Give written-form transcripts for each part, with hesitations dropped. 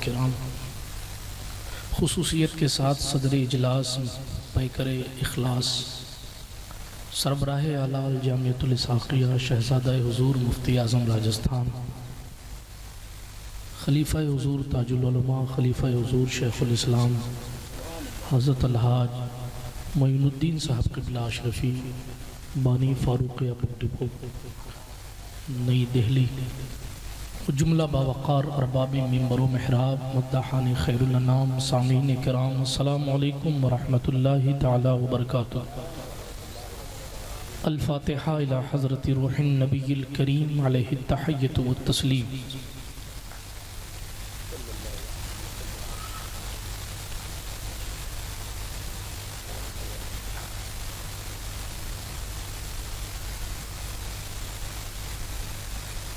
किराम, खुसूसियत के साथ सदर इजलास पैकर इखलास सरबराह आला जामियतुल इसाक़िया शहज़ादा हुज़ूर मुफ्ती आज़म राजस्थान, खलीफ़ा हुज़ूर ताजुल उलमा, खलीफ़ा हुज़ूर शेखुल इस्लाम हज़रत अलहाज मोइनुद्दीन साहब क़िबला अशरफ़ी बानी फ़ारूक़ डिपो नई दिल्ली, जुमला बावक़ार अरबाबी मिंबर व महराब मुद्दाहान खैरुल अनाम सामीन किराम, अस्सलामु अलैकुम व रहमतुल्लाहि तआला व बरकातुहू। अल-फ़ातिहा इला हज़रति रूहिन नबिय्यिल करीम अलैहि तहिय्यतु व तस्लीम।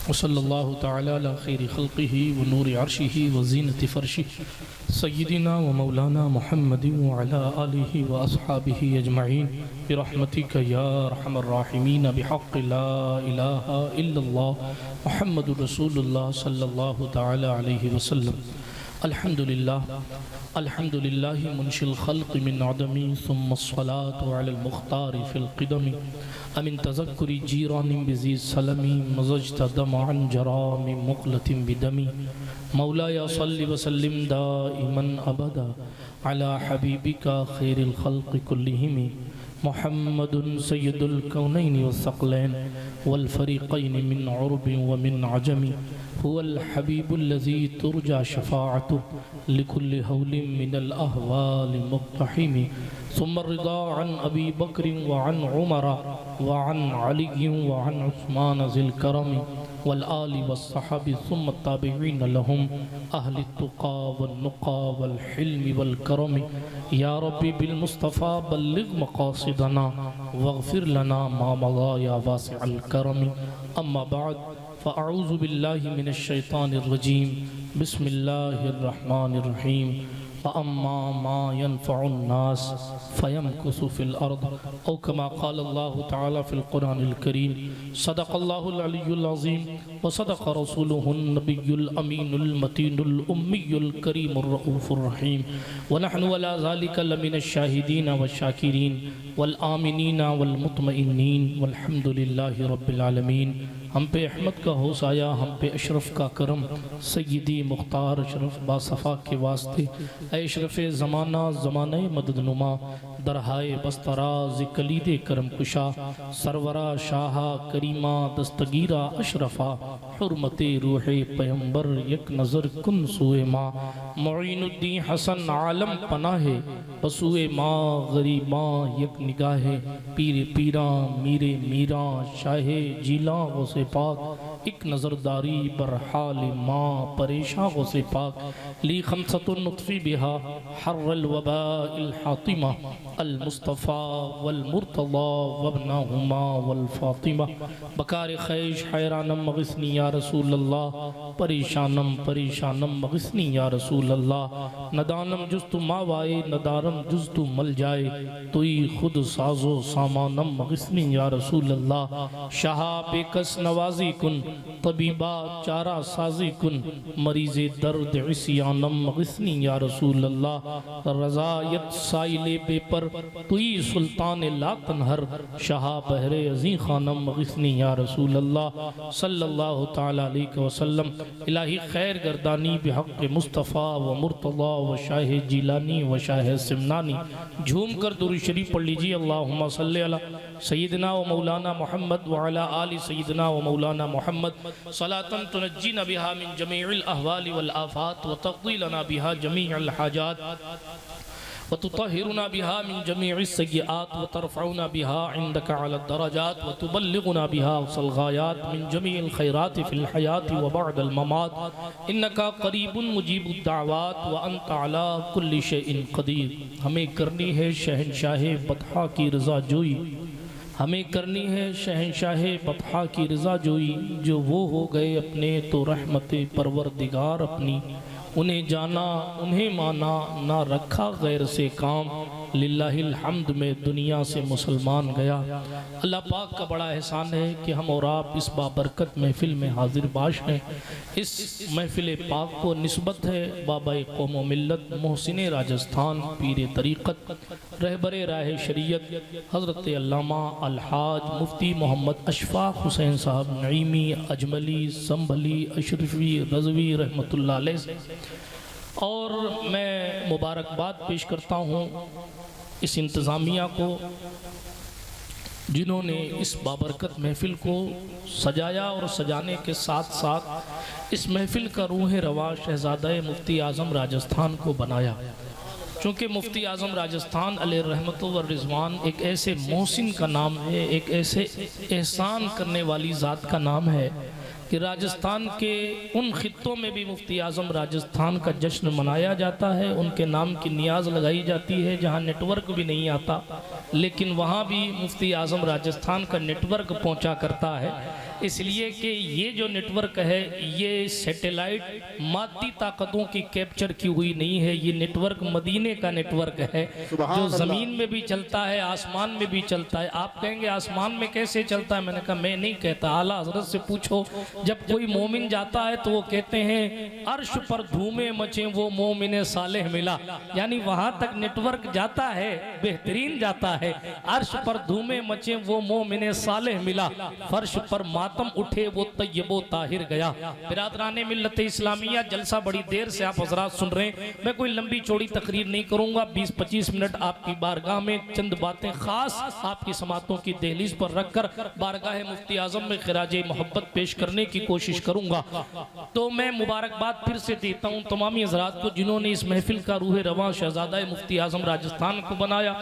वसल्लल्लाहु तआला अला खैरि खल्क़िही व नूरि अर्शिही व ज़ीनति फ़र्शिही सय्यिदिना व मौलाना मुहम्मदिन व अला आलिही व अस्हाबिही अजमईन बिरहमतिका या अरहमर राहिमीन बिहक़्क़ि ला इलाहा इल्लल्लाह मुहम्मदुर रसूलुल्लाह सल्लल्लाहु तआला अलैहि वसल्लम। अल्हम्दुलिल्लाह अल्हम्दुलिल्लाहि मुनशिल खल्क़ि मिन अदमी सुम्मा अस्सलातु अलल मुख्तारि फ़िल क़िदमी अमिन तज़क्कुरि जीरानिम बिज़ी सलमी मज़ज्त दमअन जरामि मुक़लतिम बिदमी मौलाया सल्लि व सल्लिम दाइमन अबदा अला हबीबिका खैरिल खल्क़ि कुल्लिहिम मुहम्मदुन सय्यदुल कौनैनि वस्सक़लैन वल फ़रीक़ैन मिन उर्बिन व मिन अजमी हुवल हबीबुल्लज़ी तुरजा शफ़ाअतुहु लिकुल्लि हौलिन मिनल अहवालि मुक़्तहिमी सुम्मा रिदा अन अबी बकर व अन उमर व अन अली व अन उस्मान ज़िल करमी वल आलि वस्सहबी सुम्मा ताबिईन लहुम अहलि तुक़ा वन नुक़ा वल हिल्मि वल करमी। या रब्बी बिल मुस्तफ़ा बल्लिग़ मक़ासिदना वग़फ़िर लना मा मज़ा या वासिअल करमी। अम्मा बाद फ़अऊज़ु बिल्लाहि मिनश शैतानिर रजीम बिस्मिल्लाहिर रहमानिर रहीम। फ़अम्मा मा यनफ़उन नास फ़यमकुसु फ़िल अर्द औ कमा क़ाल अल्लाहु तआला फ़िल क़ुरआनिल करीम सदक़ल्लाहुल अलियुल अज़ीम व सदक़ रसूलुहुन नबियुल अमीनुल मतीनुल उम्मियुल करीमुर रऊफ़ुर रहीम व नहनु अला ज़ालिका लमिनश शाहिदीन व शाकिरीन वल आमिनीन वल मुतमइन्नीन वल्हम्दुलिल्लाहि रब्बिल आलमीन। हम पे अहमद का होश आया, हम पे अशरफ का करम, सय्यदी मुख्तार अशरफ बासफ़ा के वास्ते अशरफ ज़माना ज़माने मददनुमा दरहाए बस्तराज कलीद करम कुशा सरवरा शाहा करीमा दस्तगीरा अशरफा हुर्मत रूह पैगंबर एक नज़र कुन सुए माँ मोइनुद्दीन हसन आलम पनाहे बसुए माँ गरीबा एक निगाहे पीर पीरा मीरे मीरा शाहे जिला गौसे पाक एक नज़रदारी बरहाल माँ परेशान गौसे पाक ली खमसतुन नुत्फ़ी बिहा हर्रल वबाइल हातिमा अल मुस्तफ़ा वल मुर्तज़ा वब्नहुमा वल फ़ातिमा बकार खैश हैरानम मग़िस्नी या रसूल अल्लाह परेशानम परेशानम मग़िस्नी या रसूल अल्लाह नदानम जुस्तु मावाए नदारम जुस्तु मल जाए तुई खुद साजो सामानम मग़िस्नी या रसूल अल्लाह शाहा बेकस नवाजी कुन तबीबा चारा साजी कुन मरीज़े दर्द इस्यानम मग़िस्नी या रसूल अल्लाह रज़ायत साइले बेपर तुई सुल्तान ला तनहर शाहा बहरे अज़ी खानम मग़िस्नी या रसूल अल्लाह सल्लल्लाहु तआला अलैहि वसल्लम। इलाही खैर गर्दानी बिहक़्क़ि मुस्तफ़ा व मुर्तज़ा व शाह जिलानी व शाह सिमनानी। झूम कर दुरूद शरीफ पढ़ लीजिए। अल्लाहुम्मा सल्लि अला सय्यिदना व मौलाना मुहम्मद व अला आलि सय्यिदना व मौलाना मुहम्मद सलातन तुनज्जीना बिहा मिन जमीइल अहवालि वल आफ़ात व तक़दी लना बिहा जमीअल हाजात व तुतहिरुना बिहा मिन जमीइस सय्यिआत व तरफ़उना बिहा इंदका अला दरजात व तुबल्लिगुना बिहा अक़सल गायात मिन जमीइल खैरात फ़िल हयात व बअदल ममात इन्नका क़रीबुन मुजीबुद दाअवात व अंत अला कुल्लि शैइन क़दीर। हमें करनी है शहंशाह बतहा की रज़ा जोई, हमें करनी है शहंशाह बतहा की रज़ा जोई। जो वो हो गए अपने तो रहमत परवरदिगार अपनी, उन्हें जाना उन्हें माना ना रखा गैर से काम। लिल्लाहिल हम्द में दुनिया से मुसलमान गया। अल्लाह पाक का बड़ा एहसान है कि हम और आप इस बाबरकत महफिल में हाजिर बाश हैं। इस महफिल पाक को निस्बत है बाबा कौम व मिल्लत मोहसिन राजस्थान पीर तरीक़त रहबर राह शरीयत हज़रत अल्लामा अलहाज मुफ्ती मोहम्मद अशफाक हुसैन साहब नईमी अजमली संभली अशरफी रज़वी रहमतुल्लाह अलैह से। और मैं मुबारकबाद पेश करता हूँ इस इंतज़ामिया को जिन्होंने इस बाबरकत महफिल को सजाया और सजाने के साथ साथ इस महफिल का रूह रवा शहज़ादा मुफ्ती आज़म राजस्थान को बनाया। चूँकि मुफ्ती आज़म राजस्थान अलैहि रहमत व रिज़वान एक ऐसे मोहसिन का नाम है, एक ऐसे एहसान करने वाली ज़ात का नाम है कि राजस्थान के उन खित्तों में भी मुफ्ती आज़म राजस्थान का जश्न मनाया जाता है, उनके नाम की नियाज लगाई जाती है। जहाँ नेटवर्क भी नहीं आता लेकिन वहाँ भी मुफ्ती आज़म राजस्थान का नेटवर्क पहुँचा करता है, इसलिए कि ये जो नेटवर्क है ये सैटेलाइट मादी ताकतों की कैप्चर की हुई नहीं है, ये नेटवर्क मदीने का नेटवर्क है जो ज़मीन में भी चलता है, आसमान में भी चलता है। आप कहेंगे आसमान में कैसे चलता है? मैंने कहा मैं नहीं कहता, आला हज़रत से पूछो। जब कोई मोमिन जाता है तो वो कहते हैं अर्श पर धूमे मचे वो मोमिन सालेह मिला, यानी वहाँ तक नेटवर्क जाता है, बेहतरीन जाता है। अर्श पर धूमे मचे वो मोमिन सालेह मिला, फर्श पर मातम उठे वो तय्यबो ताहिर गया। बिरादराने मिल्लत इस्लामिया, जलसा बड़ी देर से आप हजरात सुन रहे हैं, मैं कोई लंबी चौड़ी तकरीर नहीं करूंगा। 20-25 मिनट आपकी बारगाह में चंद बातें खास आपकी समातों की दहलीज पर रखकर बारगाह मुफ्ती आज़म में खिराजे मोहब्बत पेश करने की कोशिश करूंगा। तो मैं मुबारकबाद फिर से देता हूं तमामी हजरात को जिन्होंने इस महफिल का रूह रवां शहजादा मुफ्ती आज़म राजस्थान को बनाया।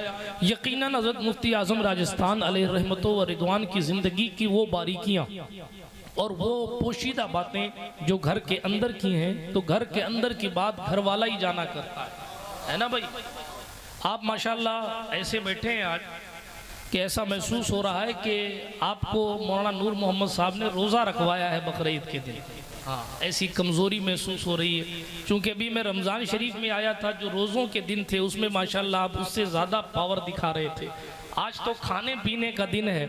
यकीनन हज़रत मुफ्ती आज़म राजस्थान अलैहि रहमतो व रिदवान की ज़िंदगी की वो बारीकियाँ और वो पोशीदा बातें जो घर के अंदर की हैं, तो घर के अंदर की बात घर वाला ही जाना करता है ना भाई। आप माशाल्लाह ऐसे बैठे हैं आज कि ऐसा महसूस हो रहा है कि आपको मौलाना नूर मोहम्मद साहब ने रोज़ा रखवाया है बकरीद के दिन। हाँ, ऐसी कमज़ोरी महसूस हो रही है। चूँकि अभी मैं रमज़ान शरीफ में आया था, जो रोज़ों के दिन थे उसमें माशाल्लाह आप उससे ज़्यादा पावर दिखा रहे थे। आज तो खाने पीने का दिन है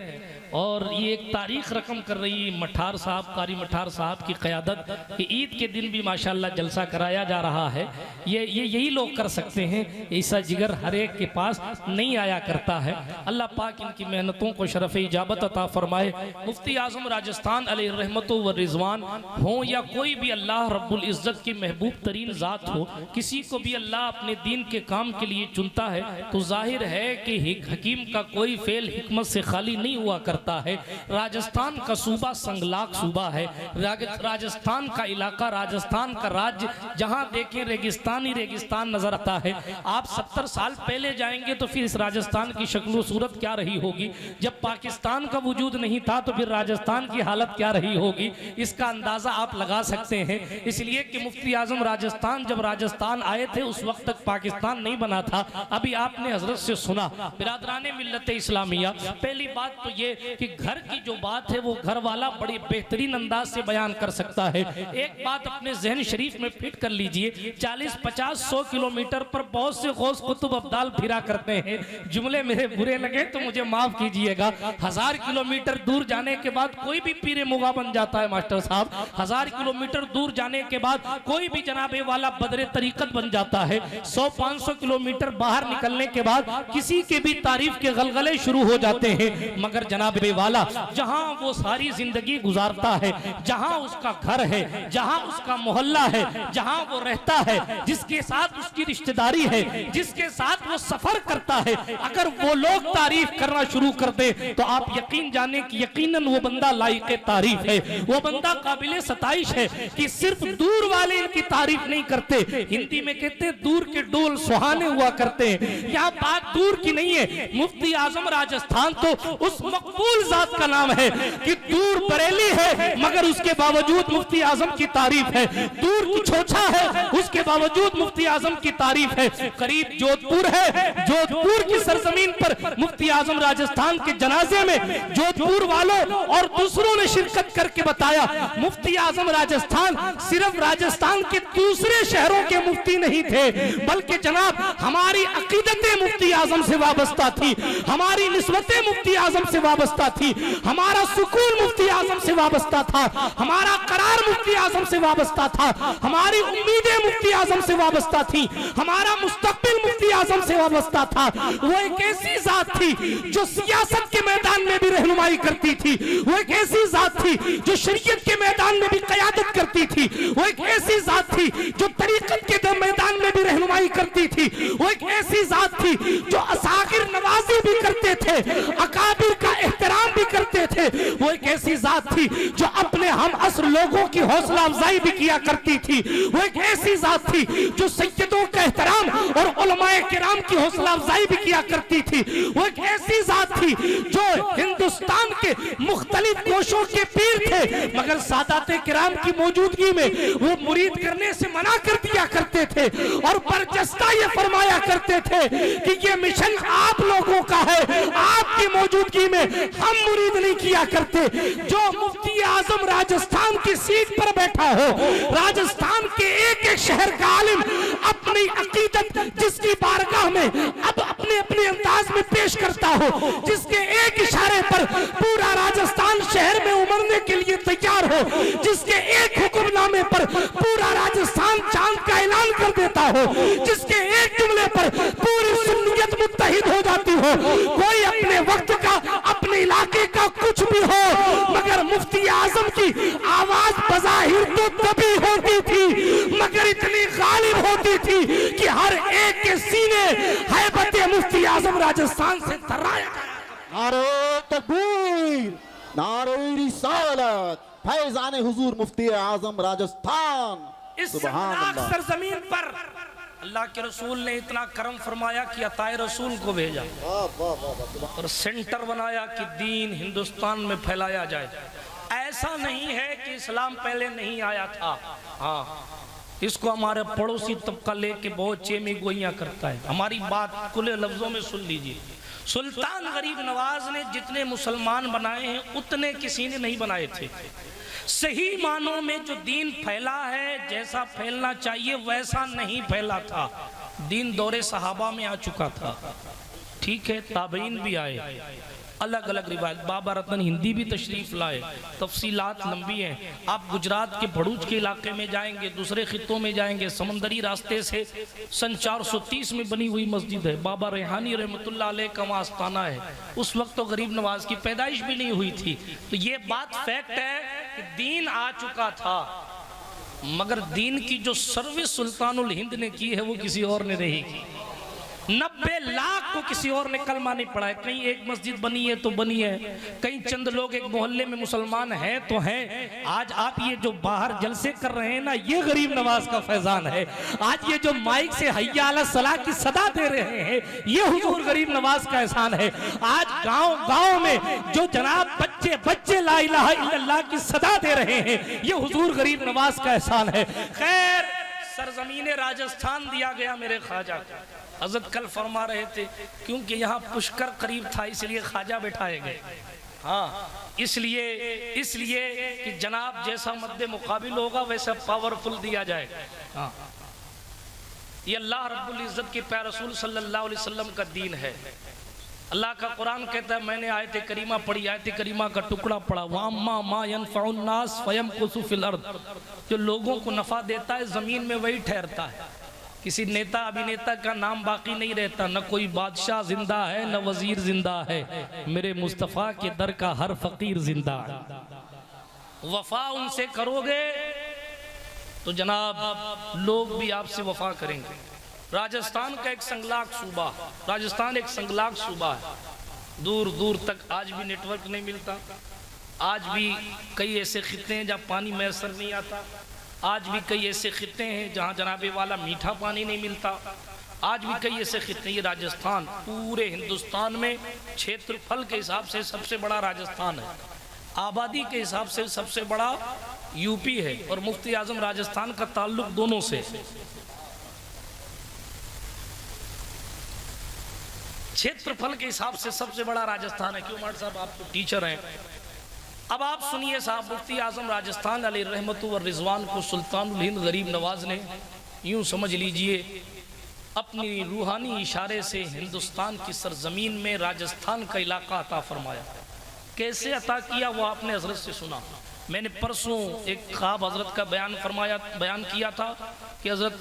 और ये एक तारीख रकम कर रही है मठार साहब, कारी मठार साहब की क़यादत कि ईद के दिन भी माशाल्लाह जलसा कराया जा रहा है। ये यही लोग कर सकते हैं, ऐसा जिगर हर एक के पास नहीं आया करता है। अल्लाह पाक इनकी मेहनतों को शरफ़ इजाबत अता फरमाए। मुफ्ती आज़म राजस्थान अलैहि रहमतो व रिज़वान हो या कोई भी अल्लाह रब्बुल इज़्ज़त की महबूब तरीन ज़ात हो, किसी को भी अल्लाह अपने दीन के काम के लिए चुनता है तो जाहिर है कि हकीम का कोई फेल हिकमत से खाली नहीं हुआ करता है। राजस्थान का सूबा संगलाक सूबा है, राजस्थान का इलाका, राजस्थान का राज्य जहां देखें रेगिस्तान ही रेगिस्तान नजर आता है। आप 70 साल पहले जाएंगे तो फिर इस राजस्थान की शक्ल सूरत क्या रही होगी। जब पाकिस्तान का वजूद नहीं था तो फिर राजस्थान की हालत क्या रही होगी, इसका अंदाजा आप लगा सकते हैं। इसलिए कि मुफ्ती आज़म राजस्थान जब राजस्थान आए थे उस वक्त तक पाकिस्तान नहीं बना था। अभी आपने हजरत से सुना। बिरादराने मिल्लत इस्लामिया, पहली बात तो ये कि घर की जो बात है वो घर वाला बड़ी बेहतरीन अंदाज से बयान कर सकता है। एक बात अपने ज़हन शरीफ में फिट कर लीजिए, 40-50-100 किलोमीटर पर बहुत से गौस कुतुब अब्दाल फिरा करते हैं। जुमले मेरे बुरे लगे तो मुझे माफ कीजिएगा। 1000 किलोमीटर दूर जाने के बाद कोई भी पीरे मुगा बन जाता है मास्टर साहब। 1000 किलोमीटर दूर जाने के बाद कोई भी जनाबे वाला बदरे तरीकत बन जाता है। 100-500 किलोमीटर बाहर निकलने के बाद किसी के भी तारीफ के गलगले शुरू हो जाते हैं। मगर जनाबे वाला जहां वो सारी जिंदगी गुजारता है, जहां उसका घर है, जहां उसका मोहल्ला है, जहां वो रहता है, जिसके साथ उसकी रिश्तेदारी है, जिसके साथ वो सफर करता है, अगर वो लोग तारीफ करना शुरू कर दे तो आप यकीन जाने कि यकीनन वो बंदा लायक तारीफ है, वो बंदा काबिल सताइश है कि सिर्फ दूर वाले इनकी तारीफ नहीं करते। हिंदी में कहते हैं दूर के डोल सुहाने हुआ करते हैं। यहाँ बात दूर की नहीं है। मुफ्ती आज़म राजस्थान तो उस मकबूल मकबूल जात का नाम है कि दूर बरेली है मगर उसके बावजूद मुफ्ती आजम की तारीफ है, दूर की छोछा है उसके बावजूद मुफ्ती आजम की तारीफ है, करीब जोधपुर है, जोधपुर की सरजमीन पर मुफ्ती आजम राजस्थान के जनाजे में जोधपुर वालों और दूसरों ने शिरकत करके बताया मुफ्ती आजम राजस्थान सिर्फ राजस्थान के दूसरे शहरों के मुफ्ती नहीं थे बल्कि जनाब हमारी अकीदतें मुफ्ती आजम से वाबस्ता थी, हमारी निस्बतें मुफ्ती आजम से वाबस्ता थी, हमारा सुकून मुफ्ती आजम से वाबस्ता था, हमारा करार मुफ्ती आजम से वाबस्ता था, हमारी उम्मीदें मुफ्ती आजम से वाबस्ता थी, हमारा मुस्तकबिल मुफ्ती आजम से वाबस्ता था। वो एक ऐसी जात थी जो सियासत के मैदान में भी रहनुमाई करती थी, वो एक ऐसी जात थी जो शरीयत के मैदान में भी क़यादत करती थी, वो एक ऐसी जात थी जो तरीक़त के मैदान में भी रहनुमाई करती थी, वो एक ऐसी जात थी जो असागिर नवाजी भी करते थे, अकाबिर का एहतराम भी करते थे, वो एक ऐसी जात थी जो अपने हम असर लोगों की हौसला अफजाई भी किया करती थी, वो एक ऐसी जात थी जो सैयदों का एहतराम और उलमाए किराम की हौसला अफजाई भी किया करती थी, वो एक ऐसी जात थी जो हिंदुस्तान के मुख्तलिफ कोशों के पीर थे मगर सादाते किराम की मौजूदगी में वो मुरीद करने से मना कर दिया करते थे और बरजस्ता ये फरमाया करते थे कि ये मिशन आप लोगों का है, आपकी मौजूदगी में हम मुरीद नहीं किया करते। जो मुफ्ती आजम राजस्थान की सीट पर बैठा हो, राजस्थान के एक एक शहर का आलिम अपनी अकीदत जिसकी बारगाह में अब अपने अपने अंदाज में पेश करता हो, जिसके एक इशारे पर पूरा राजस्थान शहर में उमड़ने के लिए तैयार हो, जिसके एक हुक्मनामे पर पूरा राजस्थान चांद का ऐलान कर देता हो, जिसके एक जुमले पर पूरी सुन्नियत मुत्तहिद हो जाती हो, कोई अपने वक्त का अपने इलाके का कुछ भी हो मगर मुफ्ती आजम की आवाज बज़ाहिर तो तभी होती थी मगर इतनी गालिब होती थी कि हर एक के सीने हैबत मुफ्ती आजम राजस्थान से तराया। नारे तकबीर, नारे रिसालत, फैज़ान हुजूर मुफ्ती आजम राजस्थान। इस सरजमीन पर अल्लाह के रसूल ने इतना करम फरमाया कि अताए रसूल को भेजा और सेंटर बनाया कि दीन हिंदुस्तान में फैलाया जाए। ऐसा नहीं है कि इस्लाम पहले नहीं आया था, हाँ इसको हमारे पड़ोसी तबका लेके बहुत चेमी गोइयां करता है। हमारी बात खुले लफ्जों में सुन लीजिए, सुल्तान गरीब नवाज ने जितने मुसलमान बनाए हैं उतने किसी ने नहीं बनाए थे। सही मानों में जो दीन फैला है जैसा फैलना चाहिए वैसा नहीं फैला था। दीन दौरे सहाबा में आ चुका था, ठीक है, ताबईन भी आए, अलग अलग रिवायत, बाबा रतन हिंदी भी तशरीफ लाए, तफसीलात लंबी हैं। आप गुजरात के भरूच के इलाके में जाएंगे, दूसरे खित्तों में जाएंगे, समंदरी रास्ते से सन 430 में बनी हुई मस्जिद है, बाबा रेहानी रहमतुल्लाह अलैह का वहाँ आस्थाना है। उस वक्त तो गरीब नवाज की पैदाइश भी नहीं हुई थी। तो ये बात फैक्ट है कि दीन आ चुका था मगर दीन की जो सर्विस सुल्तानुल हिंद ने की है वो किसी और ने नहीं की। 90 लाख को किसी और ने कलमा नहीं पढ़ा है। कहीं एक मस्जिद बनी है तो बनी है, कहीं चंद लोग एक मोहल्ले में मुसलमान हैं तो हैं। आज आप ये जो बाहर जलसे कर रहे हैं ना, ये गरीब नवाज का फैजान है। आज ये जो माइक से हय्या अला सलाह की सदा दे रहे हैं, ये हुजूर गरीब नवाज का एहसान है। आज गांव गांव में जो जनाब बच्चे बच्चे ला इलाहा इल्लल्लाह की सदा दे रहे हैं, ये हुजूर गरीब नवाज का एहसान है। खैर, सरजमीन राजस्थान दिया गया मेरे ख्वाजा को। हजरत कल फरमा रहे थे क्योंकि यहाँ पुष्कर करीब था इसलिए ख्वाजा बैठाए गए, हाँ इसलिए कि जनाब जैसा मद्दे मुकाबिल होगा वैसा पावरफुल दिया जाएगा। हाँ, ये अल्लाह रब्बुल इज्जत के प्यारे रसूल सल्लल्लाहु अलैहि वसल्लम का दीन है। अल्लाह का कुरान कहता है, मैंने आयत करीमा पढ़ी, आयत करीमा का टुकड़ा पढ़ा, वाम्मा मा यनफउन नास फयमकुसु फिल अर्द, जो लोगों को नफा देता है जमीन में वही ठहरता है। किसी नेता अभिनेता का नाम बाकी नहीं रहता, न कोई बादशाह जिंदा है न वजीर जिंदा है, मेरे मुस्तफ़ा के दर का हर फकीर जिंदा है। वफा उनसे करोगे तो जनाब लोग भी आपसे वफा करेंगे। राजस्थान का एक संगलाक सूबा, राजस्थान एक संगलाक सूबा है, दूर दूर तक आज भी नेटवर्क नहीं मिलता, आज भी कई ऐसे खित्ते हैं जहाँ पानी मैसर नहीं आता, आज भी कई ऐसे खित्ते हैं जहाँ जनाबे वाला मीठा पानी नहीं मिलता, आज भी कई ऐसे खित्ते, ये राजस्थान पूरे हिंदुस्तान में क्षेत्रफल के हिसाब से सबसे बड़ा राजस्थान है, आबादी के हिसाब से सबसे बड़ा यूपी है, और मुफ्ती आजम राजस्थान का ताल्लुक दोनों से। क्षेत्रफल के हिसाब से सबसे बड़ा राजस्थान है। क्यों माट साहब, आप तो टीचर हैं। अब आप सुनिए साहब, मुफ्ती आजम राजस्थान अलैहि रहमतु व रिजवान को सुल्तानुल हिंद गरीब नवाज ने यूं समझ लीजिए अपनी रूहानी इशारे से हिंदुस्तान की सरजमीन में राजस्थान का इलाका अता फरमाया। कैसे अता किया वो आपने हजरत से सुना। मैंने परसों एक ख्वाब हजरत का बयान किया था कि हजरत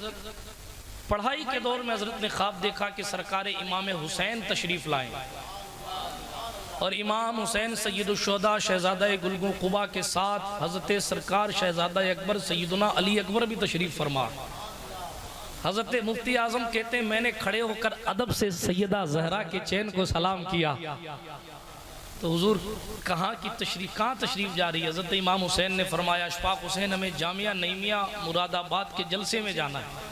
पढ़ाई के दौर में हजरत ने ख्वाब देखा कि सरकार इमाम हुसैन तशरीफ लाएं, और इमाम हुसैन सैयदुश्शुहदा शहजादा गुलगो कुबा के साथ हजरत सरकार शहजादा अकबर सैयदुना अली अकबर भी तशरीफ फरमा। हजरत मुफ्ती आजम कहते हैं मैंने खड़े होकर अदब से सैयदा जहरा के चैन को सलाम किया, तो हुजूर कहाँ तशरीफ जा रही है। हजरत इमाम हुसैन ने फरमाया अशफाक हुसैन हमें जामिया नईमिया मुरादाबाद के जलसे में जाना है।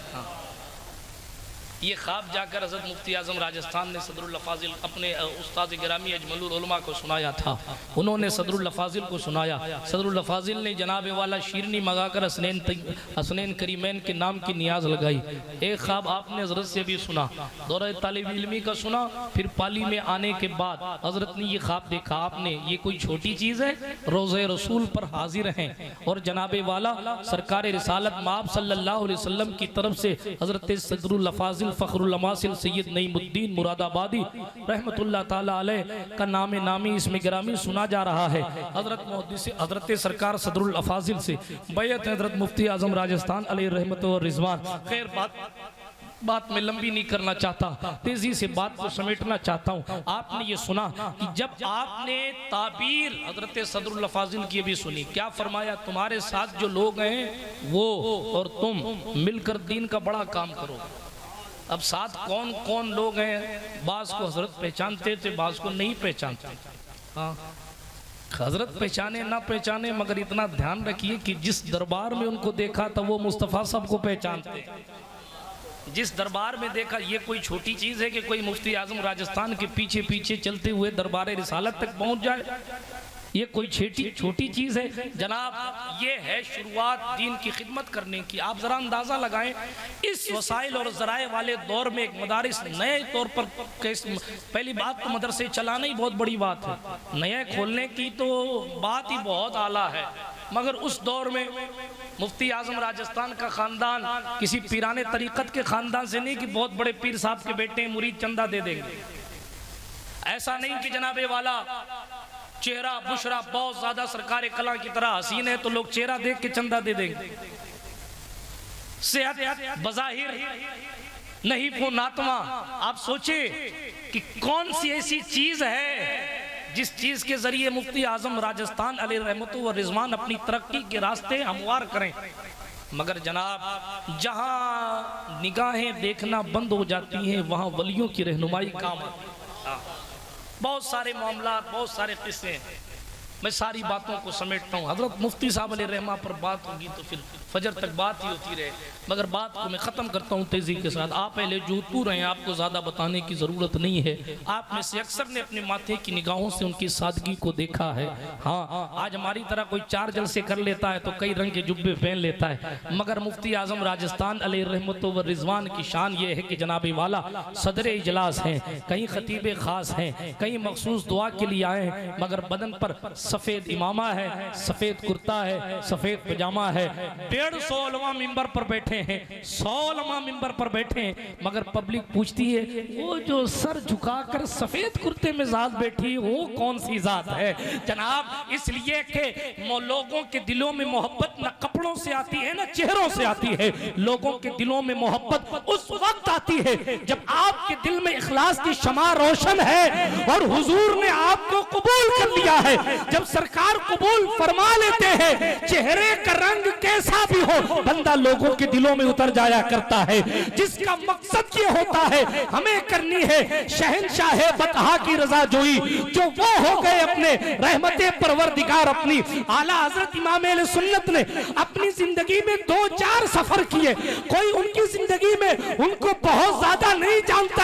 ये ख्वाब जाकर हज़रत मुफ्ती आज़म राजस्थान ने सदरुल लफाजिल अपने उस्ताद गिरामी अजमलुल उलमा को सुनाया था। उन्होंने सदरुल लफाजिल को सुनाया। सदरुल लफाजिल ने जनाब वाला शीरनी मंगाकर हसनैन करीमैन के नाम की नियाज लगाई। एक ख्वाब आपने हज़रत से भी सुना, दौरा तालिब इल्मी का सुना। फिर पाली में आने के बाद हज़रत ने ये ख्वाब देखा। आपने ये कोई छोटी चीज़ है, रोज़े रसूल पर हाजिर हैं और जनाब वाला सरकार रिसालत माब सल्लल्लाहु अलैहि वसल्लम की तरफ से हज़रत सदरुल लफाजिल फ़खरुल अमासिल सैयद नईमुद्दीन मुरादाबादी रहमतुल्लाह ताला अलैह का नामी इसमें गिरामी सुना जा रहा है। हजरत सरकार सदरुल अफाजिल से बैयत हजरत मुफ्ती आजम राजस्थान अलैहि रहमत व रिजवान। खैर बात में लंबी नहीं करना चाहता, तेजी से बात को समेटना चाहता हूँ। आपने ये सुना कि जब आपने ताबीर हजरत सदरुल अफाजिल की भी सुनी, क्या फरमाया, तुम्हारे साथ जो लोग हैं वो और तुम मिलकर दीन का बड़ा काम करो। अब साथ कौन कौन लोग हैं, बाज को हजरत पहचानते थे, बाज को नहीं पहचानते। हाँ, हजरत पहचाने ना पहचाने, मगर इतना ध्यान रखिए कि जिस दरबार में उनको देखा था वो मुस्तफ़ा साहब को पहचानते। जिस दरबार में देखा, ये कोई छोटी चीज़ है कि कोई मुफ्ती आजम राजस्थान के पीछे पीछे चलते हुए दरबार रिसालत तक पहुंच जाए। ये कोई छोटी चीज़ है जनाब, ये है शुरुआत दीन की खिदमत करने की। आप ज़रा अंदाज़ा लगाएं, इस वसाइल और ज़राए वाले दौर में एक मदारिस नए तौर पर, पहली बात तो मदरसे चलाना ही बहुत बड़ी बात है, नए खोलने की तो बात ही बहुत आला है। मगर उस दौर में मुफ्ती आजम राजस्थान का ख़ानदान किसी पीराने तरीक़त के ख़ानदान से नहीं कि बहुत बड़े पीर साहब के बेटे मुरीद चंदा दे देंगे। ऐसा नहीं कि जनाबे वाला चेहरा बुशरा बहुत ज्यादा सरकार कला की तरह हसीन है तो लोग चेहरा देख के चंदा दे देंगे। सेहत बज़ाहिर नहीं वो नातवा। आप सोचे कि कौन सी ऐसी चीज है जिस चीज के जरिए मुफ्ती आजम राजस्थान अलैहि रहमतु व रिजवान अपनी तरक्की के रास्ते हमवार करें। मगर जनाब, जहां निगाहें देखना बंद हो जाती हैं वहां वलियों की रहनुमाई काम है। बहुत सारे मामला, बहुत सारे किस्से हैं, मैं सारी बातों को समेटता हूँ। हजरत मुफ्ती साहब अलैहि रहमा पर बात होगी तो फिर फजर तक बात ही होती रहे, मगर बात को मैं ख़त्म करता हूँ तेज़ी के साथ। आप पहले जोधपुर हैं, आपको ज़्यादा बताने की ज़रूरत नहीं है। आप में से अक्सर ने अपने माथे की निगाहों से उनकी सादगी को देखा है। हाँ, आज हमारी तरह कोई चार जलसे कर लेता है तो कई रंग के जुब्बे पहन लेता है, मगर मुफ्ती आजम राजस्थान अलैहि रहमत व रिजवान की शान ये है कि जनाबी वाला सदर इजलास हैं, कहीं खतीब ख़ास हैं, कहीं मखसूस दुआ के लिए आए हैं, मगर बदन पर सफ़ेद इमामा है, सफ़ेद कुर्ता है, सफ़ेद पजामा है। 150 उलमा मिंबर पर बैठे हैं, 100 उलमा मिंबर पर बैठे हैं, मगर पब्लिक पूछती है वो जो सर झुकाकर सफेद कुर्ते में जात बैठी वो कौन सी जात है। जनाब, इसलिए कि लोगों के दिलों में मोहब्बत न कपड़ों से आती है न चेहरों से आती है। लोगों के दिलों में मोहब्बत उस वक्त आती है जब आपके दिल में इखलास की शमा रोशन है और हुजूर ने आपको कबूल कर लिया है। जब सरकार कबूल फरमा लेते हैं, चेहरे का रंग कैसा भी हो, बंदा लोगों के दिलों में उतर जाया करता है। जिसका मकसद ये होता है हमें करनी है शहंशाह बतहा की रजा जोई, जो वो हो गए अपने रहमते परवरदिगार अपनी। आला हजरत इमाम अहले सुन्नत ने अपनी जिंदगी में 2-4 सफर किए। कोई उनकी जिंदगी में उनको बहुत ज्यादा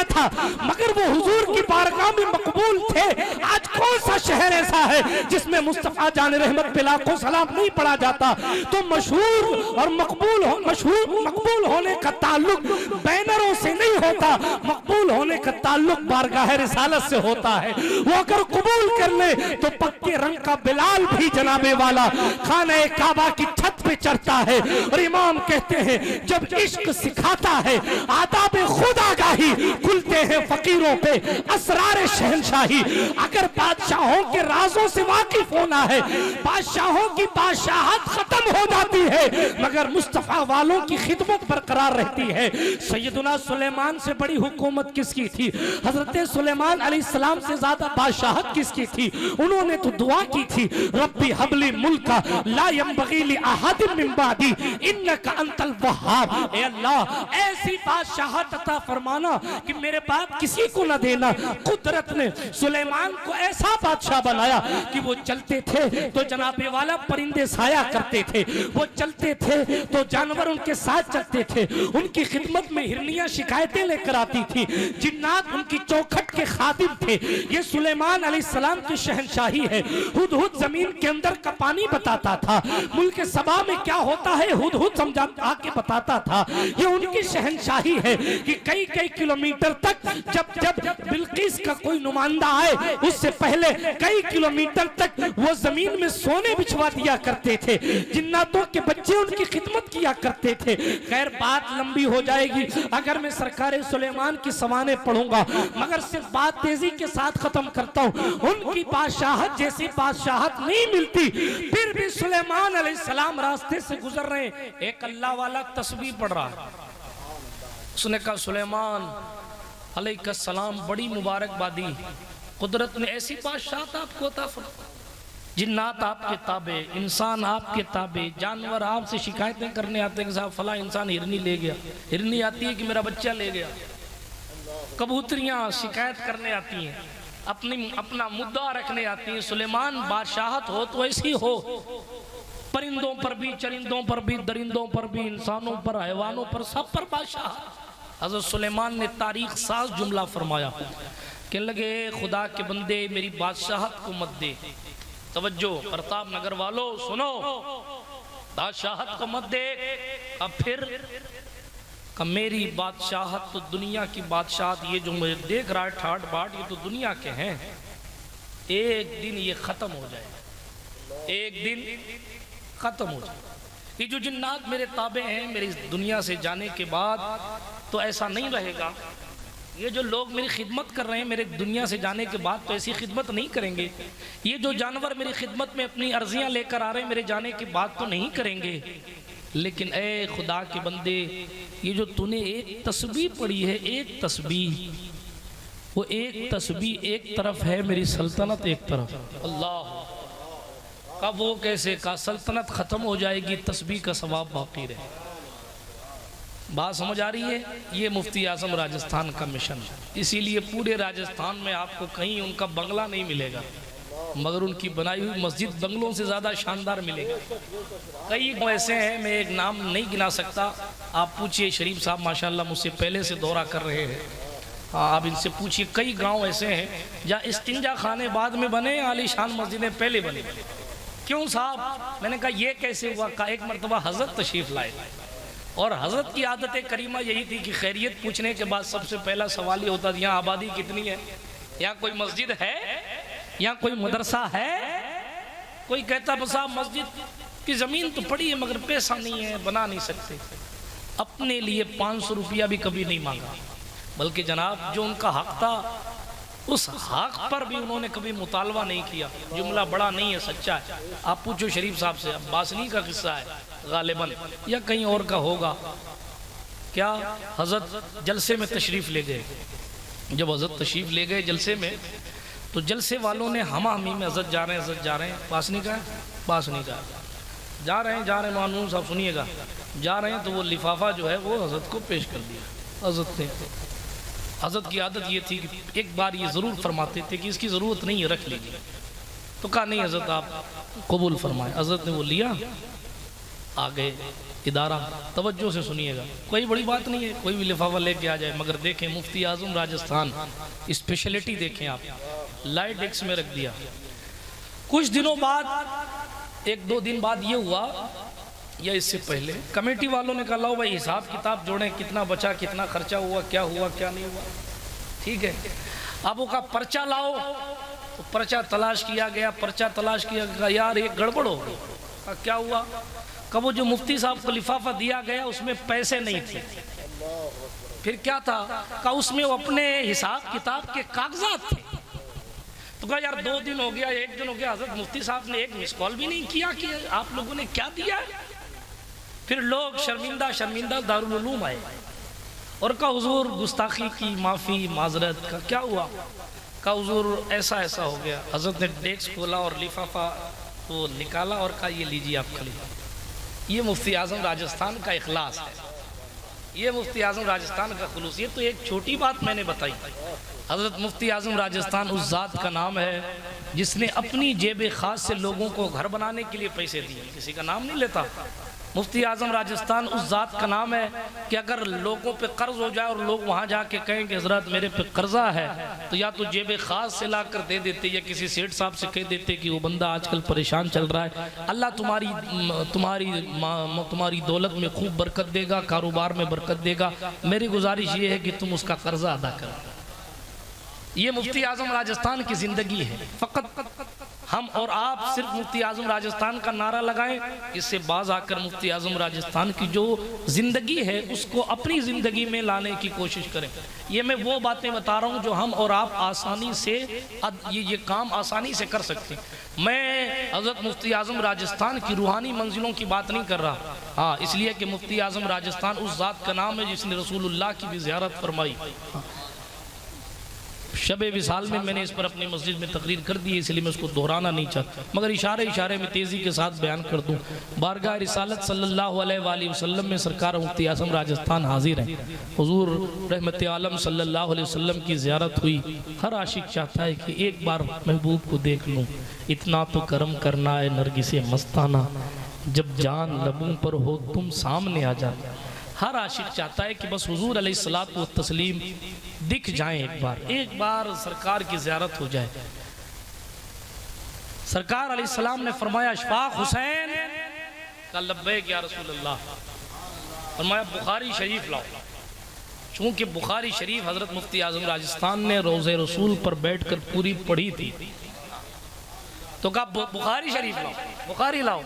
था, मगर वो हुजूर की बारगाह में मकबूल थे। आज कौन सा शहर ऐसा है जिसमें मुस्तफा जान रहमत पे लाखों सलाम नहीं पढ़ा जाता? तो मशहूर और मकबूल होने का ताल्लुक बैनरों से नहीं होता, मकबूल होने का ताल्लुक बारगाह रिसालत से होता है। वो अगर कबूल कर ले तो पक्के रंग का बिलाल भी जनाबे वाला खाने काबा की छत पे चढ़ता है। और इमाम कहते हैं जब इश्क सिखाता है आदाब खुदागाही, खुलते हैं फकीरों पे असरार शहनशाही। अगर बादशाहों के राजों से वाकिफ होना है, बादशाहों की बादशाहत खत्म हो जाती है, मगर मुस्तफा वालों की खिदमत बरकरार रहती है। सैयदुना सुलेमान से बड़ी हुकूमत किसकी थी? हजरत सुलेमान अलैहिस्सलाम से ज्यादा बादशाहत किसकी थी? उन्होंने तो दुआ की थी, रब्बी हबली मुल्का ला यंबगी ली अहदिन मिन बादी इन्नका अंतल वहाब। ए अल्लाह ऐसी बादशाहत अता फरमाना कि मेरे बाद किसी को न देना। कुदरत ने सुलेमान को ऐसा बादशाह बनाया कि वो चलते थे तो जनाबे वाला परिंदे साया करते थे, वो चलते थे तो जानवर उनके साथ चलते थे, उनकी खिदमत में हिरनियां शिकायतें लेकर आती थी, जिन्नात उनकी चौखट के खादिम थे। ये सुलेमान अलैहिस्सलाम की शहनशाही है। हुदहुद जमीन के अंदर का पानी बताता था, मुल्क सबा में क्या होता है हुदहुद समझा आके बताता था। ये उनकी शहनशाही है कि कई कई किलोमीटर तक जब बिल्किस का कोई नुमाइंदा आए उससे पहले कई किलोमीटर तक वो जमीन में सोने बिछवा दिया करते थे, जिन्नातों के बच्चे उनकी खिदमत किया करते थे। खैर बात लंबी हो जाएगी अगर मैं सरकार सुलेमान की सवाने पढ़ूंगा, मगर सिर्फ बात तेजी के साथ खत्म करता हूँ। उनकी बादशाहत जैसी बादशाहत नहीं मिलती, फिर भी सुलेमान अलैहिस्सलाम रास्ते से गुजर रहे, एक अल्लाह वाला तस्बीह पढ़ रहा है। उसने कहा सुलेमान अलैहिस्सलाम बड़ी मुबारकबादी, कुदरत ने ऐसी बादशाहत आपको अता फरमाई, जिन्नात आपके ताबे, इंसान आपके ताबे, जानवर आपसे शिकायतें करने आते हैं कि साहब फला इंसान हिरनी ले गया, हिरनी आती है कि मेरा बच्चा ले गया, कबूतरियां शिकायत करने आती हैं, अपना मुद्दा रखने आती हैं। सुलेमान बादशाहत हो तो ऐसी हो, परिंदों पर भी, चरिंदों पर भी, दरिंदों पर भी, इंसानों पर, हैवानों पर, सब पर बादशाह। हज़रत सुलेमान ने तारीख साज जुमला फरमाया, कहने लगे खुदा के बंदे मेरी बादशाहत को मत दे। तवज्जो प्रताप नगर वालों सुनो, बादशाहत को मत दे। अब फिर का मेरी बादशाहत तो दुनिया की बादशाहत, ये जो मुझे देख रहा है ठाट बाट, ये तो दुनिया के हैं, एक दिन ये खत्म हो जाए, एक दिन खत्म हो जाए। ये जो जिन्नात मेरे ताबे हैं, मेरी इस दुनिया से जाने के बाद तो ऐसा नहीं रहेगा। ये जो लोग मेरी खिदमत कर रहे हैं मेरे दुनिया से जाने के बाद तो ऐसी खिदमत नहीं करेंगे। ये जो जानवर मेरी खिदमत में अपनी अर्जियां लेकर आ रहे हैं मेरे जाने के बाद तो नहीं करेंगे। लेकिन ए खुदा के बंदे, ये जो तूने एक तस्बीह पढ़ी है, एक तस्बीह, वो एक तस्बीह एक तरफ है, मेरी सल्तनत एक तरफ। अल्लाह का वो कैसे का सल्तनत खत्म हो जाएगी, तस्बीह का सवाब बाकी रहे। बात समझ आ रही है? ये मुफ्ती आजम राजस्थान का मिशन है। इसीलिए पूरे राजस्थान में आपको कहीं उनका बंगला नहीं मिलेगा, मगर उनकी बनाई हुई मस्जिद बंगलों से ज़्यादा शानदार मिलेगा। कई ऐसे हैं, मैं एक नाम नहीं गिना सकता, आप पूछिए शरीफ साहब माशाल्लाह मुझसे पहले से दौरा कर रहे हैं, आप इनसे पूछिए। कई गांव ऐसे हैं जहाँ इस्तिंजा खाने बाद में बने, आलीशान मस्जिदें पहले बने। क्यों साहब? मैंने कहा ये कैसे हुआ? का एक मरतबा हजरत तशरीफ लाए और हजरत की आदत करीमा यही थी कि खैरियत पूछने के बाद सबसे पहला सवाल ये होता था, यहाँ आबादी कितनी है, यहाँ कोई मस्जिद है, यहाँ कोई मदरसा है? कोई कहता बस आप मस्जिद की ज़मीन तो पड़ी है मगर पैसा नहीं है, बना नहीं सकते। अपने लिए 500 रुपया भी कभी नहीं मांगा, बल्कि जनाब जो उनका हक था उस हक पर भी उन्होंने कभी मुतालबा नहीं किया। जुमला बड़ा नहीं है, सच्चा है। आप पूछो शरीफ साहब से, अब्बासनी का किस्सा है गालिबन, या कहीं और का होगा। क्या हजरत जलसे में तशरीफ़ ले गए, जब हजरत तशरीफ़ ले गए जलसे में, तो जलसे वालों ने हमी में हजरत जा रहे हैं, हजरत जा रहे हैं, पास नहीं का जा रहे हैं मानून साहब सुनिएगा, जा रहे हैं तो वो लिफाफा जो है वो हजरत को पेश कर दिया। हजरत ने, हजरत की आदत ये थी कि एक बार ये ज़रूर फरमाते थे कि इसकी ज़रूरत नहीं है, रख लीजिए। तो कहा नहीं हजरत आप कबूल फरमाए। हजरत ने वो लिया आ गए इदारा, तवज्जो से सुनिएगा, कोई बड़ी बात नहीं है, कोई भी लिफाफा लेके आ जाए, मगर देखें मुफ्ती आज़म राजस्थान स्पेशलिटी देखें आप, लाइट डेस्क में रख दिया। कुछ दिनों बाद, एक दो दिन बाद ये हुआ या इससे पहले, कमेटी वालों ने कहा लो भाई हिसाब किताब जोड़ें, कितना बचा, कितना खर्चा हुआ क्या नहीं हुआ, ठीक है। अब वो का पर्चा लाओ, तो पर्चा तलाश किया गया, पर्चा तलाश किया गया, यार एक गड़बड़ हो गई। क्या हुआ? कब वो जो मुफ्ती साहब को लिफाफा दिया गया उसमें पैसे नहीं थे। फिर क्या था? का उसमें वो अपने हिसाब किताब के कागजात थे। तो कहा यार 2 दिन हो गया, 1 दिन हो गया, हजरत मुफ्ती साहब ने एक मिस कॉल भी नहीं किया कि आप लोगों ने क्या दिया है। फिर लोग शर्मिंदा दारुल उलूम आए और कहा हुजूर गुस्ताखी की माफ़ी माजरत का क्या हुआ? कहा हुजूर ऐसा हो गया। हजरत ने डेस्क खोला और लिफाफा तो निकाला और कहा ये लीजिए आप खलीफा। ये मुफ्ती आज़म राजस्थान का इखलास है, ये मुफ्ती आज़म राजस्थान का खुलूस। ये तो एक छोटी बात मैंने बताई। हजरत मुफ्ती आज़म राजस्थान उस ज़ात का नाम है जिसने अपनी जेब खास से लोगों को घर बनाने के लिए पैसे दिए, किसी का नाम नहीं लेता। मुफ्ती आज़म राजस्थान उस ज़ात का नाम है कि अगर लोगों पे कर्ज हो जाए और लोग वहाँ जाके कहें कि हजरत मेरे पे कर्जा है, तो या तो जेब खास से ला कर दे देते या किसी सेठ साहब से कह देते कि वो बंदा आजकल परेशान चल रहा है, अल्लाह तुम्हारी दौलत में खूब बरकत देगा, कारोबार में बरकत देगा, मेरी गुजारिश ये है कि तुम उसका कर्जा अदा करो। ये मुफ्ती आज़म राजस्थान की ज़िंदगी है। फ़कत हम और आप सिर्फ मुफ्ती आज़म राजस्थान का नारा लगाएं, इससे बाज आकर मुफ्ती आज़म राजस्थान की जो ज़िंदगी है उसको अपनी ज़िंदगी में लाने की कोशिश करें। ये मैं वो बातें बता रहा हूँ जो हम और आप आसानी से ये काम आसानी से कर सकते हैं। मैं हज़रत मुफ्ती आज़म राजस्थान की रूहानी मंजिलों की बात नहीं कर रहा, हाँ, इसलिए कि मुफ्ती आज़म राजस्थान उस ज़ात का नाम है जिसने रसूलुल्लाह की भी ज़ियारत फरमाई। शब विसाल में मैंने इस पर अपनी मस्जिद में तकरीर कर दी है, इसलिए मैं उसको दोहराना नहीं चाहता, मगर इशारे में तेज़ी के साथ बयान कर दूँ। बारगाह रिसालत सल्लल्लाहु अलैहि वसल्लम में सरकार मुफ्ती आज़म राजस्थान हाजिर हैं। हुजूर रहमत आलम सल्लल्लाहु अलैहि वसल्लम की ज़ियारत हुई। हर आशिक चाहता है कि एक बार महबूब को देख लूँ। इतना तो करम करना है नरगिसे मस्ताना, जब जान लबों पर हो तुम सामने आ जा। हर आशिक चाहता है कि बस हुजूर अलैहिस्सलातु व तस्लीम दिख जाएं, एक बार सरकार की ज़ियारत हो जाए। सरकार अलैहिस्सलाम ने फरमाया अशफाक हुसैन का लब्बैक या रसूल अल्लाह। फरमाया बुखारी शरीफ लाओ। चूँकि बुखारी शरीफ हज़रत मुफ्ती आज़म राजस्थान ने रोज़े रसूल पर बैठकर पूरी पढ़ी थी, तो कहा बुखारी शरीफ लाओ, बुखारी लाओ।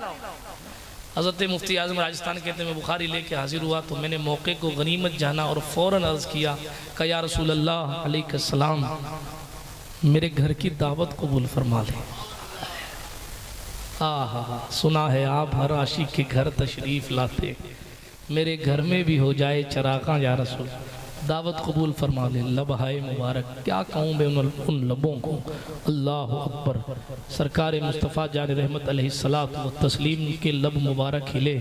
हज़रत मुफ्ती आज़म राजस्थान कहते हैं मैं बुखारी लेके हाजिर हुआ तो मैंने मौके को गनीमत जाना और फ़ौरन अर्ज़ किया कि या रसूल अल्लाह अलैहिस्सलाम मेरे घर की दावत कबूल फरमा लें। हा, सुना है आप हर आशिक के घर तशरीफ़ लाते, मेरे घर में भी हो जाए चराग़ां या रसूल, दावत कबूल फरमा ले। लबहाए मुबारक, क्या कहूँ मैं उन लबों को। अल्लाह अकबर। सरकार मुस्तफ़ा जान रहमत अलैहिस्सलातु व तस्लीम के लब मुबारक हिले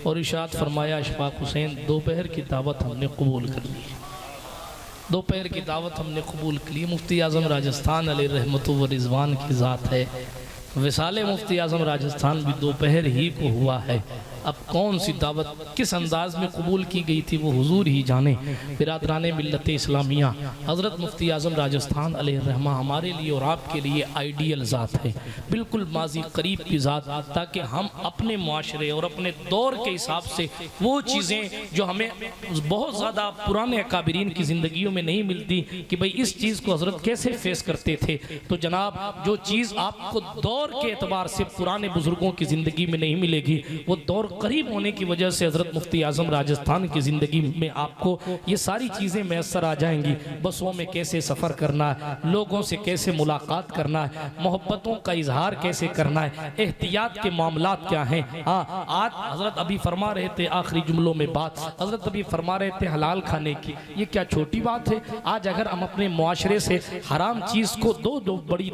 और इरशाद फरमाया अशफाक हुसैन दोपहर की दावत हमने कबूल कर ली, दोपहर की दावत हमने कबूल कर ली। मुफ्ती आज़म राजस्थान अलैहि रहमत व रिज़वान की ज़ात है। विसाले मुफ्ती आज़म राजस्थान भी दोपहर ही को हुआ है। अब कौन सी दावत किस अंदाज में कबूल की गई थी वो हुजूर ही जाने। बिरादराने मिल्लत इस्लामिया, हज़रत मुफ्ती आज़म राजस्थान अलैहिर्रहमा हमारे लिए और आपके लिए आइडियल ज़ात है, बिल्कुल माजी करीब की ज़ात, ताकि हम अपने माशरे और अपने दौर के हिसाब से वो चीज़ें जो हमें बहुत ज़्यादा पुराने अकाबिरीन की ज़िंदगियों में नहीं मिलती कि भाई इस चीज़ को हज़रत कैसे फेस करते थे, तो जनाब जो चीज़ आपको दौर के एतबार से पुराने बुज़ुर्गों की ज़िंदगी में नहीं मिलेगी, वो दौर करीब होने की वजह से हज़रत मुफ्ती आज़म राजस्थान की ज़िंदगी में आपको ये सारी चीज़ें मैसर आ जाएंगी। बसों में कैसे सफ़र करना है, लोगों से कैसे मुलाकात करना है, मोहब्बतों का इजहार कैसे करना है, एहतियात के मामलात क्या हैं। हाँ, आज हज़रत अभी फरमा रहे थे आखिरी जुमलों में बात, हज़रत अभी फरमा रहे थे हलाल खाने की, ये क्या छोटी बात है। आज अगर हम अपने मुआशरे से हराम चीज़ को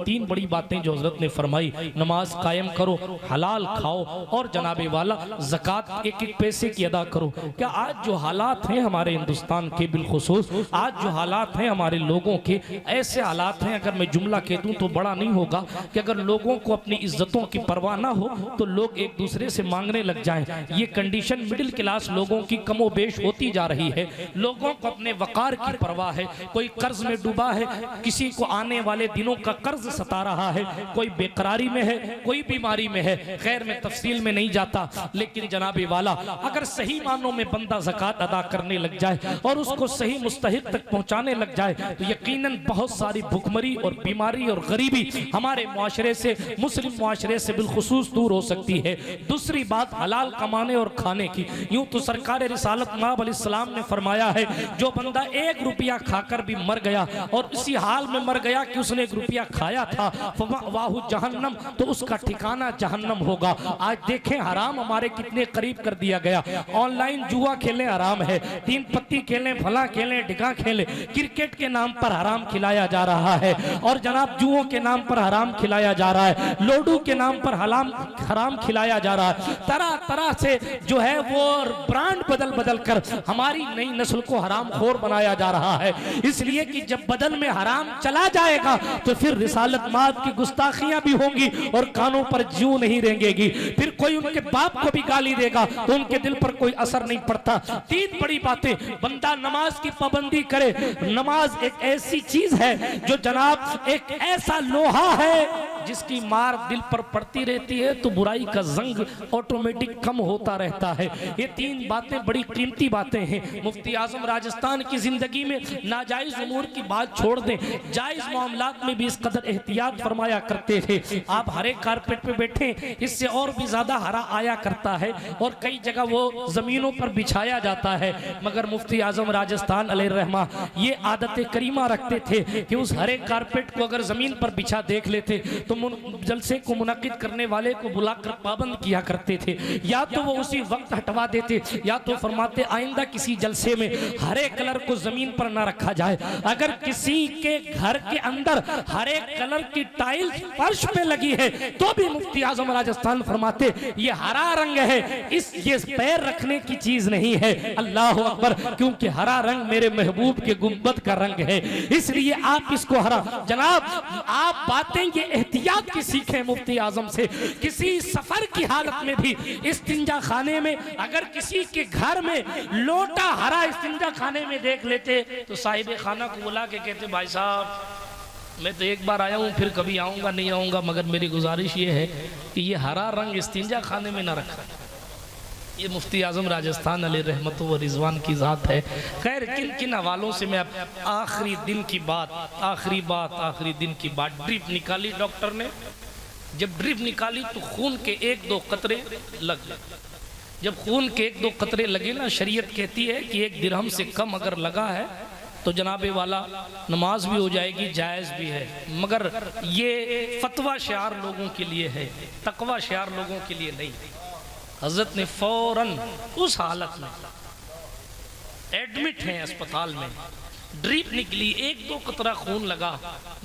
तीन बड़ी बातें जो हज़रत ने फरमाई, नमाज कायम करो, हलाल खाओ और जनाबे वाला ज़कात एक एक पैसे की अदा करो। क्या आज जो हालात हैं हमारे हिंदुस्तान के, बिलखुसूस आज जो हालात हैं हमारे लोगों के, ऐसे हालात हैं, अगर मैं जुमला कह दूं तो बड़ा नहीं होगा, कि अगर लोगों को अपनी इज्जतों की परवाह ना हो तो लोग एक दूसरे से मांगने लग जाएं। ये कंडीशन मिडिल क्लास लोगों की कमोबेश होती जा रही है। लोगों को अपने वकार की परवाह है, कोई कर्ज में डूबा है, किसी को आने वाले दिनों का कर्ज सता रहा है, कोई बेकरारी में है, कोई बीमारी में है। खैर मैं तफसील में नहीं जाता, लेकिन जनाबे वाला अगर सही मानों में बंदा ज़कात अदा करने लग जाए और उसको सही मुस्तहिक तक पहुंचाने लग जाए तो यकीनन बहुत सारी भुखमरी और बीमारी और गरीबी हमारे मुआशरे से, मुस्लिम मुआशरे से बिलखुसूस दूर हो सकती है। दूसरी बात हलाल कमाने और खाने की। यूं तो सरकार रिसालत माब अलैहिस्सलाम ने फरमाया है, जो बंदा 1 रुपया खाकर भी मर गया और इसी हाल में मर गया कि उसने 1 रुपया खाया था, वाहु जहन्नम, तो उसका ठिकाना जहन्नम होगा। आज देखें हराम हमारे कितने करीब कर दिया गया। ऑनलाइन जुआ खेलें हराम है, 3 पत्ती खेलें, फला खेलें, डिगा खेलें, क्रिकेट के नाम पर हराम खिलाया जा रहा है, और जनाब जुओं के नाम पर हराम खिलाया जा रहा है, लोडू के नाम पर हराम खिलाया जा रहा है। तरह तरह से जो है वो ब्रांड बदल बदल कर हमारी नई नस्ल को हराम खोर बनाया जा रहा है। इसलिए कि जब बदन में हराम चला जाएगा तो फिर रिसालत माद की गुस्ताखियां भी होंगी और कानों पर जूं नहीं रेंगेगी। फिर कोई उनके बाप को भी गाली देगा तो उनके दिल पर कोई असर नहीं पड़ता। 3 बड़ी बातें, बंदा नमाज की पाबंदी करे। नमाज एक ऐसी चीज है जो जनाब एक ऐसा लोहा है जिसकी मार दिल पर पड़ती रहती है तो बुराई का जंग ऑटोमेटिक कम होता रहता है। ये 3 बातें बड़ी कीमती बातें हैं। मुफ्ती आजम राजस्थान की जिंदगी में नाजायज उमूर की बात छोड़ दें, जायज मामलात में भी इस कदर एहतियात फरमाया करते थे। आप हरे कारपेट पे बैठे, इससे और भी ज्यादा हरा आया करता है और कई जगह वो जमीनों पर बिछाया जाता है। मगर मुफ्ती आजम राजस्थान अलैहिर्रहमा ये आदत करीमा रखते थे कि उस हरे कारपेट को अगर जमीन पर बिछा देख लेते तो जलसे को मुनक्किद करने वाले को बुलाकर पाबंद किया करते थे। या तो वो उसी वक्त हटवा देते, या तो फरमाते आइंदा किसी जलसे में हरे कलर को जमीन पर ना रखा जाए। अगर किसी के घर के अंदर हरे कलर की टाइल्स फर्श पे लगी है तो भी मुफ्ती आजम राजस्थान फरमाते ये हरा रंग है, ये पैर रखने की चीज नहीं है। अल्लाह अकबर, क्योंकि हरा रंग मेरे महबूब के गुंबद का रंग है, इसलिए आप इसको हरा। जनाब आप बातें ये एहतियात की सीखें मुफ्ती आजम से। किसी सफर की हालत में भी इस्तिंजा खाने में अगर किसी के घर में लोटा हरा इस्तिंजा खाने में देख लेते तो साहिब खाना को बुला के कहते भाई साहब मैं तो एक बार आया हूँ, फिर कभी आऊँगा नहीं आऊँगा, मगर मेरी गुजारिश ये है कि ये हरा रंग इस्तिंजा खाने में ना रखा। ये मुफ्ती आजम राजस्थान अलैहिर्रहमत व रिजवान की ज़ात है। खैर किन किन हवालों से मैं आखिरी दिन की बात ड्रिप निकाली डॉक्टर ने। जब ड्रिप निकाली तो खून के 1-2 कतरे लग गए। जब खून के 1-2 कतरे लगे ना, शरीयत कहती है कि 1 दिरहम से कम अगर लगा है तो जनाबे वाला नमाज भी हो जाएगी, जायज़ भी है। मगर ये फतवा शियार लोगों के लिए है, तकवा शियार लोगों के लिए नहीं। हजरत ने फौरन उस हालत में एडमिट हैं अस्पताल में, ड्रिप निकली, 1-2 कतरा खून लगा,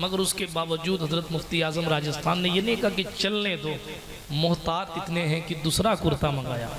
मगर उसके बावजूद हजरत मुफ्ती आजम राजस्थान ने ये नहीं कहा कि चलने दो, मोहतात इतने हैं कि दूसरा कुर्ता मंगाया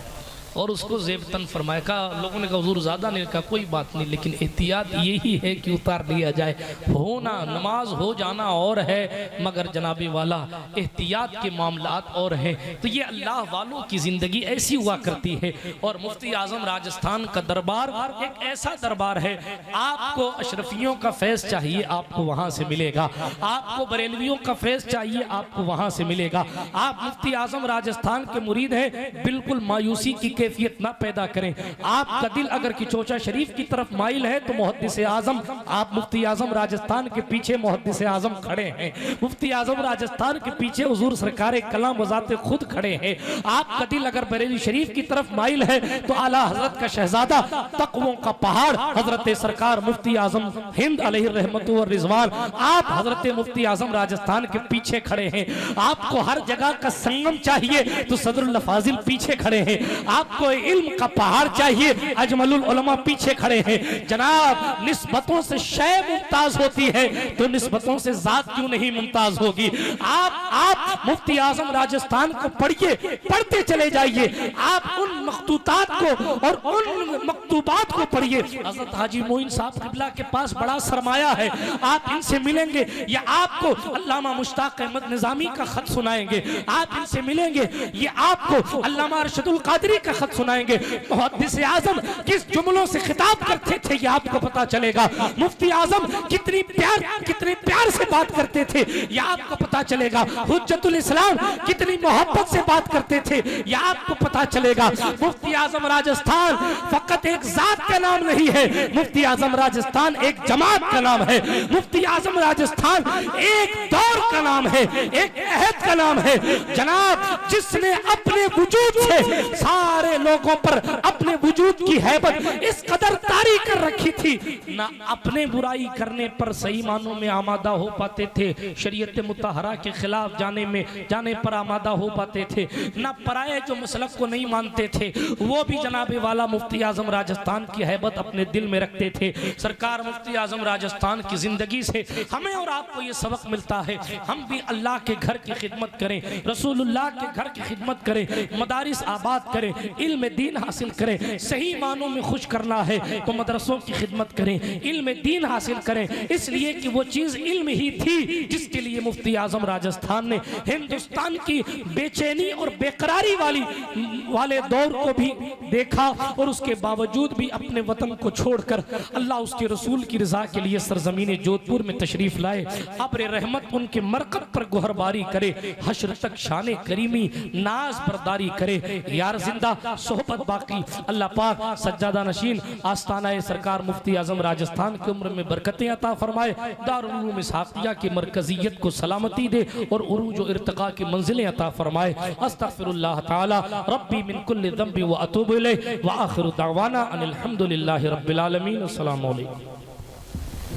और उसको जेबतन फरमाया। कहा लोगों ने कहा हुजूर ज़्यादा नहीं, कहा कोई बात नहीं, लेकिन एहतियात यही है कि उतार दिया जाए। होना नमाज हो जाना और है, मगर जनाबी वाला एहतियात के मामलात और हैं। तो ये अल्लाह वालों की ज़िंदगी ऐसी हुआ करती है। और मुफ्ती आजम राजस्थान का दरबार एक ऐसा दरबार है, आपको अशरफियों का फैज़ चाहिए आपको वहाँ से मिलेगा, आपको बरेलवियों का फैज़ चाहिए आपको वहाँ से मिलेगा। आप मुफ्ती आजम राजस्थान के मुरीद हैं, बिल्कुल मायूसी की कैफियत ना पैदा करें। आपका दिल अगर किचोचा शरीफ की तरफ माइल है तो मुहद्दिस आजम, आप मुफ्ती आजम राजस्थान के पीछे मुहद्दिस आजम खड़े हैं। मुफ्ती आजम राजस्थान के पीछे हुजूर सरकार कलाम वज़ाते खुद खड़े हैं। आपका दिल अगर बरेली शरीफ की तरफ माइल है तो आला हजरत का शहजादा, तक़वों का पहाड़ हजरत सरकार मुफ्ती आजम हिंद अलैहिर्रहमत व रिजवान, आप हजरत मुफ्ती आजम राजस्थान के पीछे खड़े हैं। आपको हर जगह का संगम चाहिए तो सदरुल फाजिल पीछे खड़े हैं। आप आपको इल्म का पहाड़ चाहिए। अजमलुल उलमा पीछे खड़े हैं। जनाब, निस्बतों से शय मुमताज होती है तो निस्बतों से जात क्यों नहीं मुमताज होगी? आप मुफ्ती आजम राजस्थान को पढ़िए, पढ़ते चले जाइए। आप उन मखतूतात को और उन मकतूबात को पढ़िए। हज़रत हाजी मोइन साहब क़िबला के पास बड़ा सरमाया है, आप इनसे मिलेंगे या आपको अल्लामा मुश्ताक अहमद निज़ामी का खत सुनाएंगे। आप इनसे मिलेंगे, ये आपको अल्लामा अरशदुल क़ादरी का खत सुनाएंगे। मुहद्दिस आज़म किस जुमलों से खिताब करते थे ये आपको पता चलेगा। मुफ्ती आज़म कितने प्यार से बात करते थे ये आपको पता चलेगा। हुज्जतुल इस्लाम कितनी मोहब्बत से बात करते थे ये आपको पता चलेगा। मुफ्ती आज़म राजस्थान फकत एक जात का नाम नहीं है, मुफ्ती आज़म राजस्थान एक जमात का नाम है। मुफ्ती आज़म राजस्थान एक दौर का नाम है, एक अहद का नाम है। जनाब, जिसने अपने वजूद से सारे लोगों पर अपने वजूद की हैबत इस कदर तारी कर रखी थी, ना अपने बुराई करने पर सही मानों में आमादा हो पाते थे, शरीयत मुतहरा के खिलाफ जाने पर आमादा हो पाते थे, ना पराये जो मसलक को नहीं मानते थे वो भी जनाबे वाला मुफ्ती आज़म राजस्थान की हैबत अपने दिल में रखते थे। सरकार मुफ्ती आज़म राजस्थान की जिंदगी से हमें और आपको ये सबक मिलता है, हम भी अल्लाह के घर की खिदमत करें, रसूलुल्लाह के घर की खिदमत करें, मदारिस आबाद करें, इल्म दीन हासिल करें। सही मानों में खुश करना है तो मदरसों की खिदमत करें, इल्म दीन हासिल करें, इसलिए कि वो चीज़ इल्म ही थी जिसके लिए मुफ्ती आज़म राजस्थान ने हिंदुस्तान की बेचैनी और बेकरारी वाले दौर को भी देखा और उसके बावजूद भी अपने वतन को छोड़कर अल्लाह उसके रसूल की रजा के लिए सरजमीन जोधपुर में तशरीफ लाए। अब्र रहमत उनके मरकब पर गुहरबारी करे, हश्र तक शान करीमी नाज बरदारी करे। यार जिंदा सोहबत बाकी। अल्लाह पाक सज्जादा नशीन आस्ताना सरकार मुफ्ती आज़म राजस्थान की उम्र में बरकतें अता फरमाए, दारुल उलूम इस्हाकिया की मरकजियत को सलामती दे और उरूज व इर्तिका की मंजिलें अता फरमाए। अस्तगफिरुल्लाह ताला रब्बी मिन कुल्लि ज़ंबि व अतूबु इलैहि व आखिरु दावाना अनिल हम्दुलिल्लाहि रब्बिल आलमीन। अस्सलामु अलैकुम।